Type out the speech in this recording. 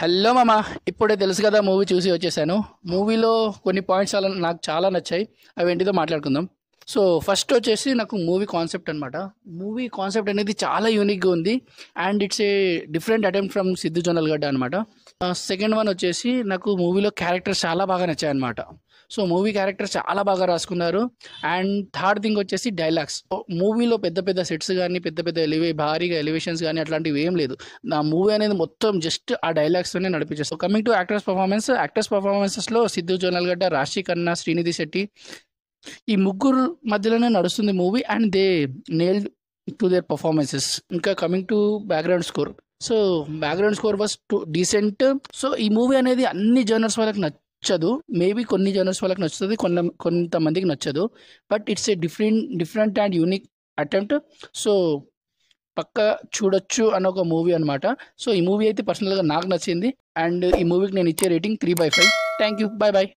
Hello మామ. ఇప్పుడే తెలుసు కదా మూవీ చూసి వచ్చేసాను. మూవీలో కొన్ని పాయింట్స్ నాకు చాలా నచ్చాయి. అవి ఏంటిదో మాట్లాడుకుందాం. సో ఫస్ట్ వచ్చేసి నాకు మూవీ కాన్సెప్ట్ అనమాట. మూవీ కాన్సెప్ట్ అనేది చాలా యూనిక్గా ఉంది. And it's a different attempt from Siddhu Jonnalagadda అనమాట. సెకండ్ వన్ వచ్చేసి నాకు మూవీలో క్యారెక్టర్స్ చాలా బాగా నచ్చాయి అనమాట. సో మూవీ క్యారెక్టర్స్ చాలా బాగా రాసుకున్నారు. అండ్ థర్డ్ థింగ్ వచ్చేసి డైలాగ్స్. మూవీలో పెద్ద పెద్ద సెట్స్ కానీ పెద్ద పెద్ద భారీగా ఎలివేషన్స్ కానీ అట్లాంటివి ఏం లేదు. నా మూవీ అనేది మొత్తం జస్ట్ ఆ డైలాగ్స్తోనే నడిపించేస్తాం. కమింగ్ టు యాక్టర్స్ పర్ఫార్మెన్సెస్లో సిద్ధు జొన్నలగడ్డ, రాశి ఖన్నా, శ్రీనిధి శెట్టి, ఈ ముగ్గురు మధ్యలోనే నడుస్తుంది movie. And they nailed to their performances. ఇంకా coming to background score. So background score was too decent. So ఈ మూవీ అనేది అన్ని జనర్స్ వాళ్ళకి నచ్చదు. మేబీ కొన్ని జనర్స్ వాళ్ళకి నచ్చుతుంది, కొంతమందికి నచ్చదు. But it's a different and unique attempt. So పక్క చూడొచ్చు అన్న ఒక మూవీ అనమాట. సో ఈ మూవీ అయితే పర్సనల్గా నాకు నచ్చింది. అండ్ ఈ మూవీకి నేను ఇచ్చే rating 3/5. Thank you. Bye bye.